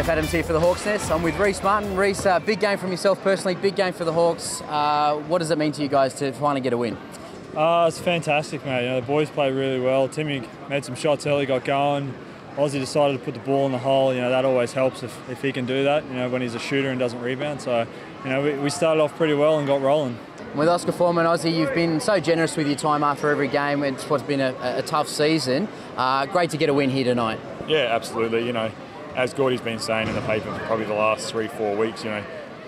Jeff Adams here for the Hawks Nest. I'm with Reece Martin. Reece, big game from yourself personally, big game for the Hawks. What does it mean to you guys to finally get a win? It's fantastic, mate. You know, the boys played really well. Timmy made some shots early, got going. Ozzy decided to put the ball in the hole. You know, that always helps if he can do that, you know, when he's a shooter and doesn't rebound. So, you know, we started off pretty well and got rolling. With Oscar Foreman, Ozzy, you've been so generous with your time after every game. It's what's been a tough season. Great to get a win here tonight. Yeah, absolutely. You know, as Gordy's been saying in the paper for probably the last 3-4 weeks, you know,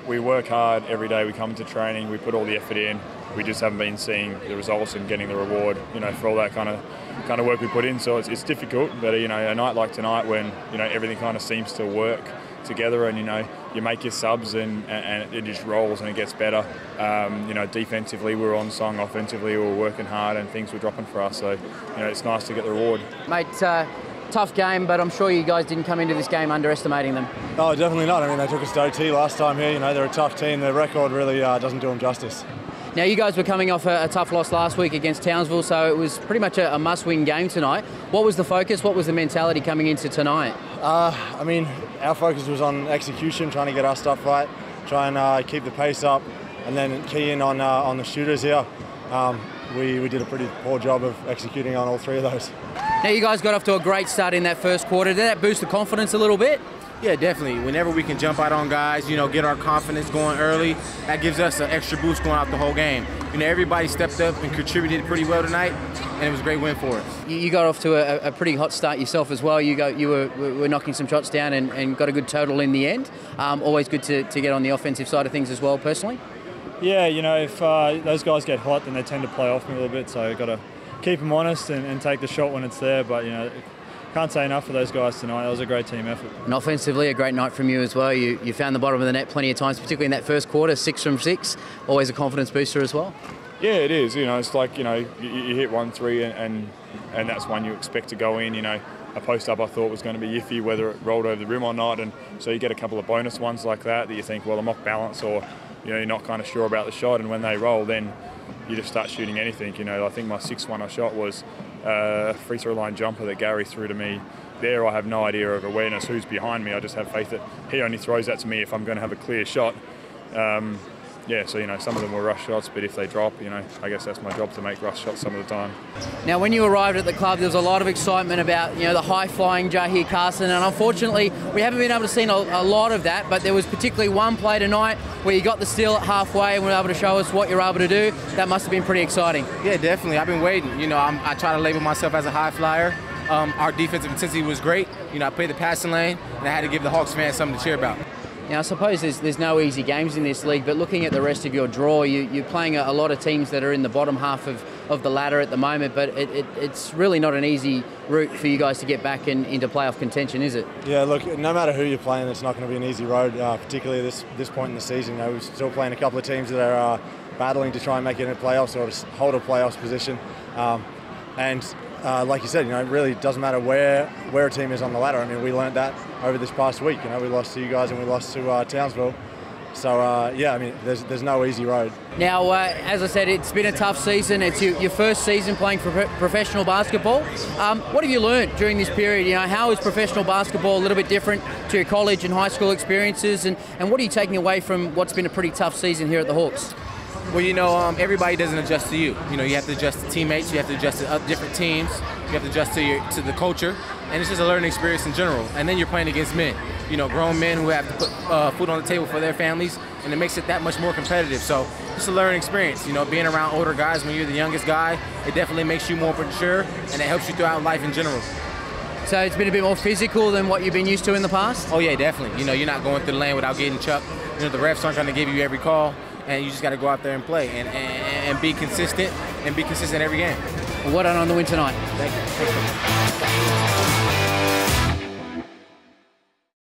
we work hard every day. We come to training, we put all the effort in. We just haven't been seeing the results and getting the reward, you know, for all that kind of work we put in. So it's difficult, but you know, a night like tonight when, you know, everything kind of seems to work together and, you know, you make your subs and it just rolls and it gets better. You know, defensively we were on song, offensively we were working hard and things were dropping for us. So, you know, it's nice to get the reward. Mate, tough game, but I'm sure you guys didn't come into this game underestimating them. Oh, definitely not. I mean, they took us to OT last time here. You know, they're a tough team. Their record really doesn't do them justice. Now, you guys were coming off a tough loss last week against Townsville, so it was pretty much a must-win game tonight. What was the focus? What was the mentality coming into tonight? I mean, our focus was on execution, trying to get our stuff right, try and keep the pace up, and then key in on the shooters here. We did a pretty poor job of executing on all three of those. Now, you guys got off to a great start in that first quarter. Did that boost the confidence a little bit? Yeah, definitely. Whenever we can jump out on guys, you know, get our confidence going early, that gives us an extra boost going out the whole game. You know, everybody stepped up and contributed pretty well tonight, and it was a great win for us. You got off to a pretty hot start yourself as well. You were knocking some shots down and got a good total in the end. Always good to get on the offensive side of things as well, personally. Yeah, you know, if those guys get hot, then they tend to play off me a little bit. So you've got to keep them honest and take the shot when it's there. But, you know, can't say enough for those guys tonight. That was a great team effort. And offensively, a great night from you as well. You found the bottom of the net plenty of times, particularly in that first quarter, 6 from 6. Always a confidence booster as well. Yeah, it is. You know, it's like, you know, you hit 1-3 and that's one you expect to go in. You know, a post-up I thought was going to be iffy, whether it rolled over the rim or not. And so you get a couple of bonus ones like that you think, well, I'm off balance, or, you know, you're not kind of sure about the shot. And when they roll, then you just start shooting anything. You know, I think my 6th I shot was a free throw line jumper that Gary threw to me. There I have no idea of awareness who's behind me. I just have faith that he only throws that to me if I'm going to have a clear shot. Yeah, so, you know, some of them were rush shots, but if they drop, you know, I guess that's my job to make rush shots some of the time. Now, when you arrived at the club, there was a lot of excitement about, you know, the high-flying Jahir Carson, and unfortunately, we haven't been able to see a lot of that, but there was particularly one play tonight where you got the steal at halfway and were able to show us what you're able to do. That must have been pretty exciting. Yeah, definitely. I've been waiting. You know, I try to label myself as a high flyer. Our defensive intensity was great. You know, I played the passing lane, and I had to give the Hawks fans something to cheer about. Now, I suppose there's no easy games in this league, but looking at the rest of your draw, you're playing a lot of teams that are in the bottom half of the ladder at the moment, but it's really not an easy route for you guys to get back into playoff contention, is it? Yeah, look, no matter who you're playing, it's not going to be an easy road, particularly at this point in the season. You know, we're still playing a couple of teams that are battling to try and make it in the playoffs or to hold a playoffs position. Like you said, you know, it really doesn't matter where a team is on the ladder. I mean, we learned that over this past week. You know, we lost to you guys and we lost to Townsville. So, yeah, I mean, there's no easy road. Now, as I said, it's been a tough season. It's your first season playing for professional basketball. What have you learned during this period? You know, how is professional basketball a little bit different to your college and high school experiences? And what are you taking away from what's been a pretty tough season here at the Hawks? Well, you know, everybody doesn't adjust to you. You know, you have to adjust to teammates, you have to adjust to different teams, you have to adjust to the culture, and it's just a learning experience in general. And then you're playing against men, you know, grown men who have to put food on the table for their families, and it makes it that much more competitive. So it's a learning experience. You know, being around older guys when you're the youngest guy, it definitely makes you more mature, and it helps you throughout life in general. So it's been a bit more physical than what you've been used to in the past? Oh yeah, definitely. You know, you're not going through the lane without getting chucked. You know, the refs aren't going to give you every call. And you just got to go out there and play and be consistent every game. Well, well done on the win tonight. Thank you.